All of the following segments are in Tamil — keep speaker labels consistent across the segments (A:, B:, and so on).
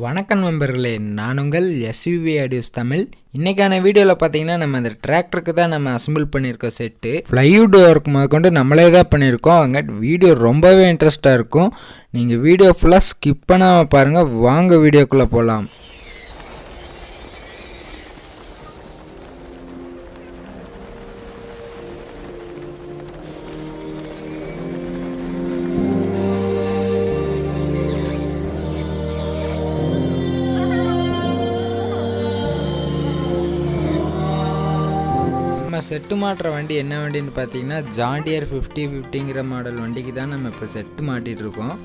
A: வணக்கம் நண்பர்களே, நான் உங்கள் S.V.V ஆடியோஸ் தமிழ். இன்றைக்கான வீடியோவில் பார்த்தீங்கன்னா நம்ம அந்த டிராக்டருக்கு தான் நம்ம அசம்பிள் பண்ணியிருக்கோம் செட்டு. ஃப்ளைவுட் ஒர்க் முதற்கொண்டு நம்மளே தான் பண்ணியிருக்கோம். அங்கே வீடியோ ரொம்பவே இன்ட்ரெஸ்ட்டாக இருக்கும். நீங்கள் வீடியோ ஃபுல்லாக ஸ்கிப் பண்ணாமல் பாருங்கள். வாங்க வீடியோக்குள்ளே போகலாம். செட்டு மாட்டுற வண்டி என்ன வண்டின்னு பார்த்தீங்கன்னா JohnDeere 5050ங்கிற மாடல் வண்டிக்கு தான் நம்ம இப்போ செட்டு மாட்டிகிட்டு இருக்கோம்.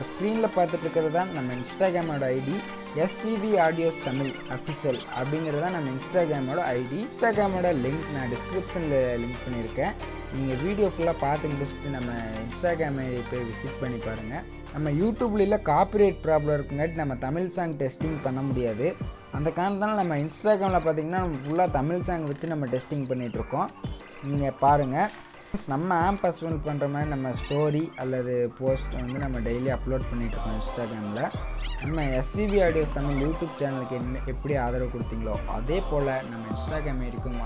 A: ஸ்க்ரீனில் பார்த்துட்டு இருக்கிறது தான் நம்ம இன்ஸ்டாகிராமோட ID S.V.V audios Tamil official அப்படிங்கிறது தான் நம்ம இன்ஸ்டாகிராமோட ஐடி. இன்ஸ்டாகிராமோட லிங்க் நான் டிஸ்கிரிப்ஷனில் லிங்க் பண்ணியிருக்கேன். நீங்கள் வீடியோ ஃபுல்லாக பார்த்து முடிச்சுட்டு நம்ம இன்ஸ்டாகிராம் ஐடி போய் விசிட் பண்ணி பாருங்கள். நம்ம யூடியூப்ல காப்பிரைட் ப்ராப்ளம் இருக்குங்காட்டி நம்ம தமிழ் சாங் டெஸ்டிங் பண்ண முடியாது. அந்த காரணத்தால் நம்ம இன்ஸ்டாகிராமில் பார்த்திங்கன்னா நம்ம ஃபுல்லாக தமிழ் சாங் வச்சு நம்ம டெஸ்டிங் பண்ணிகிட்ருக்கோம். நீங்கள் பாருங்கள். நம்ம ஆம்ப் அசம்பிள் பண்ணுற மாதிரி நம்ம ஸ்டோரி அல்லது போஸ்ட் வந்து நம்ம டெய்லி அப்லோட் பண்ணிகிட்ருக்கோம் இன்ஸ்டாகிராமில். நம்ம S.V.V ஆடியோஸ் தமிழ் யூடியூப் சேனலுக்கு எப்படி ஆதரவு கொடுத்தீங்களோ அதே போல் நம்ம இன்ஸ்டாகிராம் ஐடிக்கும்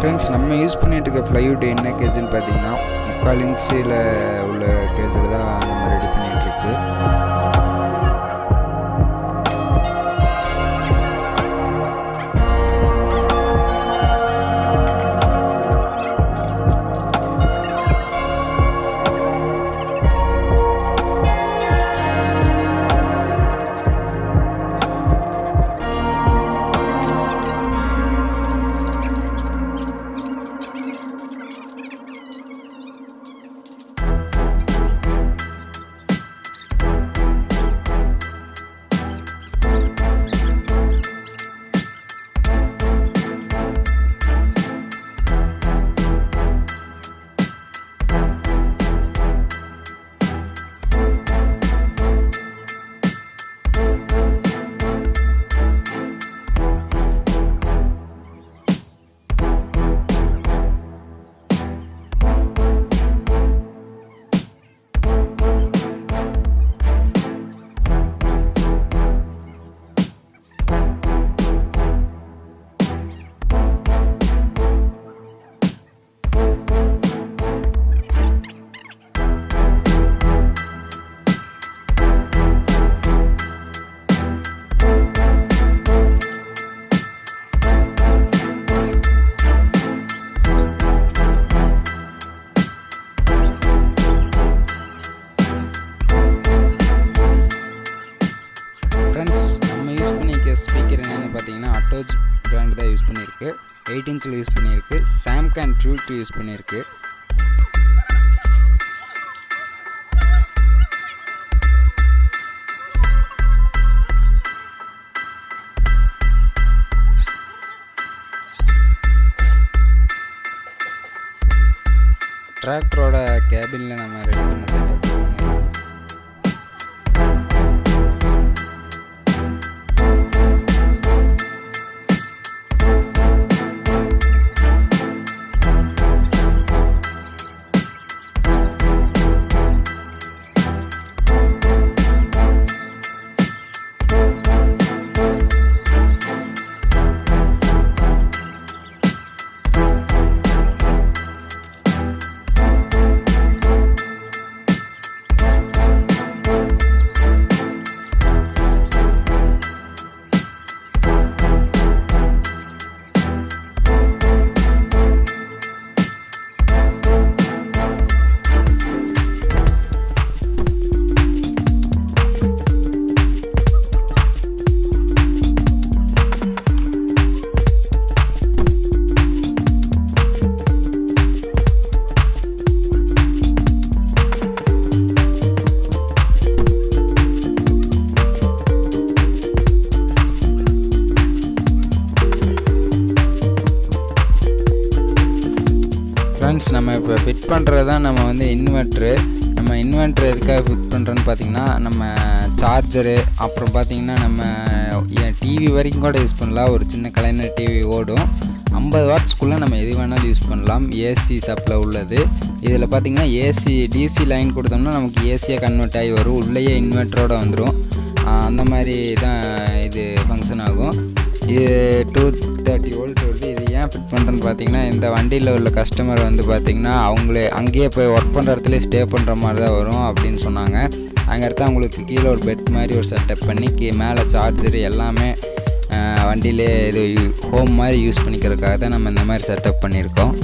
A: ஃப்ரெண்ட்ஸ், நம்ம யூஸ் பண்ணிட்டு இருக்க ஃப்ளைவுட் என்ன கேஜ்னு பார்த்தீங்கன்னா 3/4 இன்ச்சில் உள்ள கேஜில் தான் நம்ம ரெடி பண்ணிகிட்டு இருக்கு. ஸ்பீக்கர் என்னென்னு பார்த்தீங்கன்னா அட்டோச் பிராண்ட் தான் யூஸ் பண்ணியிருக்கு. 8 இன்ச்சில் யூஸ் பண்ணியிருக்கு. சாம்கான் ட்ரூட் யூஸ் பண்ணியிருக்கு. டிராக்டரோட கேபினில் நம்ம ரெடி பண்ண செட்டப் பண்ணிடலாம். ஃப்ரெண்ட்ஸ், நம்ம இப்போ ஃபிட் பண்ணுறது தான் நம்ம வந்து இன்வெர்ட்ரு. நம்ம இன்வெர்ட்ரு எதுக்காக ஃபிட் பண்ணுறோன்னு பார்த்தீங்கன்னா, நம்ம சார்ஜரு, அப்புறம் பார்த்திங்கன்னா நம்ம டிவி வரைக்கும் கூட யூஸ் பண்ணலாம். ஒரு சின்ன கலைஞர் டிவி ஓடும். 50 வாட்ஸ்க்குள்ளே நம்ம எது வேணாலும் யூஸ் பண்ணலாம். ஏசி சப்ளை உள்ளது. இதில் பார்த்திங்கன்னா ஏசி டிசி லைன் கொடுத்தோம்னா நமக்கு ஏசியாக கன்வெர்ட் ஆகி வரும். உள்ளேயே இன்வெர்ட்டரோடு வந்துடும். அந்த மாதிரி தான் இது ஃபங்க்ஷன் ஆகும். இது 230 வோல்ட் வருது. இது ஏன் ஃபிட் பண்ணுறேன்னு பார்த்தீங்கன்னா, இந்த வண்டியில் உள்ள கஸ்டமர் வந்து பார்த்திங்கன்னா அவங்களே அங்கேயே போய் ஒர்க் பண்ணுற இடத்துல ஸ்டே பண்ணுற மாதிரி தான் வரும் அப்படின்னு சொன்னாங்க. அங்கே இடத்த அவங்களுக்கு கீழே ஒரு பெட் மாதிரி ஒரு செட்டப் பண்ணி மேலே சார்ஜரு எல்லாமே வண்டியிலே இது ஹோம் மாதிரி யூஸ் பண்ணிக்கிறதுக்காக தான் நம்ம இந்த மாதிரி செட்டப் பண்ணியிருக்கோம்.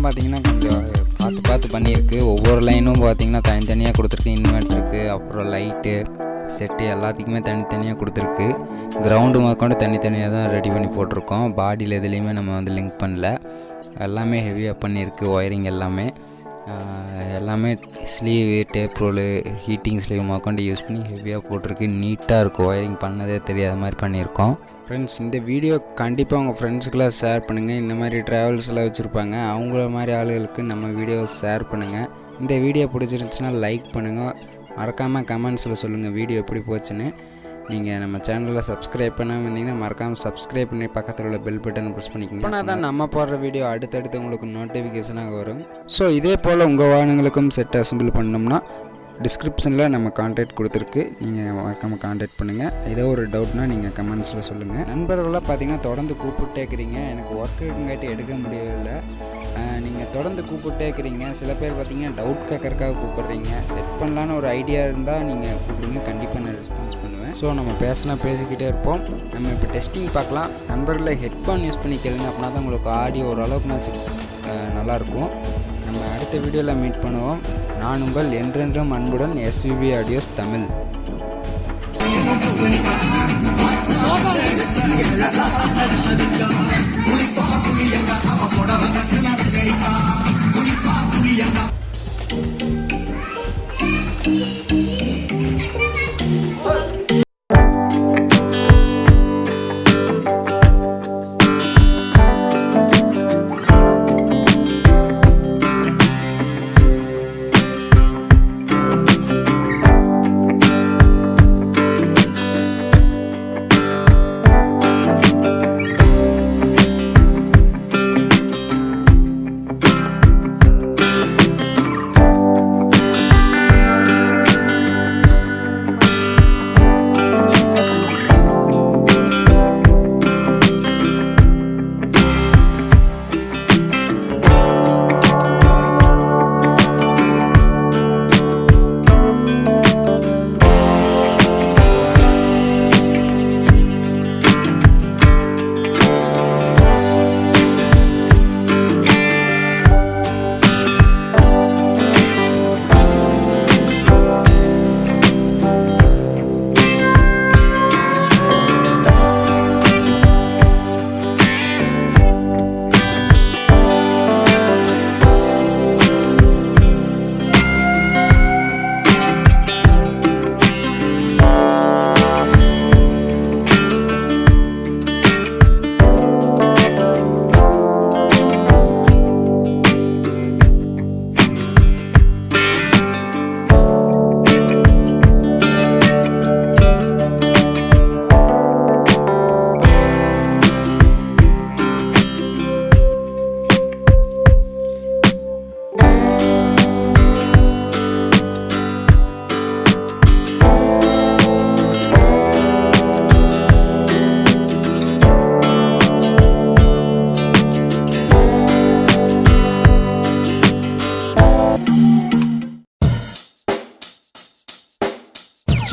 A: பார்த்திங்கன்னா கொஞ்சம் பார்த்து பண்ணியிருக்கு. ஒவ்வொரு லைனும் பார்த்திங்கன்னா தனித்தனியாக கொடுத்துருக்கு. இன்வெர்ட்டருக்கு, அப்புறம் லைட்டு,
B: செட்டு எல்லாத்துக்குமே தனித்தனியாக கொடுத்துருக்கு. கிரவுண்டு முதற்கொண்டு தனித்தனியாக தான் ரெடி பண்ணி போட்டிருக்கோம். பாடியில் எதுலேயுமே நம்ம வந்து லிங்க் பண்ணல. எல்லாமே ஹெவியாக பண்ணியிருக்கு. ஒயரிங் எல்லாமே sleeve, tape roll, heating sleeve முதற்கொண்டு யூஸ் பண்ணி ஹெவியாக போட்டிருக்கு. நீட்டாக இருக்கும். ஒயரிங் பண்ணதே தெரியாத மாதிரி பண்ணியிருக்கோம். ஃப்ரெண்ட்ஸ், இந்த வீடியோ கண்டிப்பாக உங்கள் ஃப்ரெண்ட்ஸுக்கெல்லாம் ஷேர் பண்ணுங்கள். இந்த மாதிரி ட்ராவல்ஸ்லாம் வச்சுருப்பாங்க, அவங்கள மாதிரி ஆளுகளுக்கு நம்ம வீடியோவை ஷேர் பண்ணுங்கள். இந்த வீடியோ பிடிச்சிருந்துச்சுன்னா லைக் பண்ணுங்கள். மறக்காமல் கமெண்ட்ஸில் சொல்லுங்கள் வீடியோ எப்படி போச்சுன்னு. நீங்கள் நம்ம சேனலில் சப்ஸ்கிரைப் பண்ணாமல் இருந்தீங்கன்னா மறக்காமல் சப்ஸ்கிரைப் பண்ணி பக்கத்தில் உள்ள பெல் பட்டன் ப்ரெஸ் பண்ணிக்கோங்க. அப்போனா தான் நம்ம போடுற வீடியோ அடுத்தடுத்து உங்களுக்கு நோட்டிஃபிகேஷனாக வரும். ஸோ இதே போல் உங்கள் வாகனங்களுக்கும் செட் அசம்பிள் பண்ணோம்னா டிஸ்கிரிப்ஷனில் நம்ம கான்டாக்ட் கொடுத்துருக்கு. நீங்கள் மறக்காமல் கான்டாக்ட் பண்ணுங்கள். ஏதோ ஒரு டவுட்னால் நீங்கள் கமெண்ட்ஸில் சொல்லுங்கள். நண்பர்களாக பார்த்தீங்கன்னா தொடர்ந்து கூப்பிட்டே இருக்கிறீங்க. எனக்கு ஒர்க்குங்காட்டி எடுக்க முடியவில்லை. நீங்கள் தொடர்ந்து கூப்பிட்டே இருக்கிறீங்க. சில பேர் பார்த்தீங்கன்னா டவுட் கேட்கறக்காக கூப்பிட்றீங்க. செட் பண்ணலான்னு ஒரு ஐடியா இருந்தால் நீங்கள் கூப்பிடுங்க. கண்டிப்பாக நான் ரெஸ்பான்ஸ் பண்ணுவேன். ஸோ நம்ம பேசிக்கிட்டே இருப்போம். நம்ம இப்போ டெஸ்டிங் பார்க்கலாம். நண்பர்களை ஹெட்ஃபோன் யூஸ் பண்ணி கேளுங்க. அப்படின்னா தான் உங்களுக்கு ஆடியோ ஓரளவுக்கு நல்லாயிருக்கும். நம்ம அடுத்த வீடியோவில் மீட் பண்ணுவோம். நான் உங்கள் என்றென்றும் அன்புடன் S.V.V audios Tamil.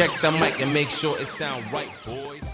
C: Check the mic and make sure it sound right, boys.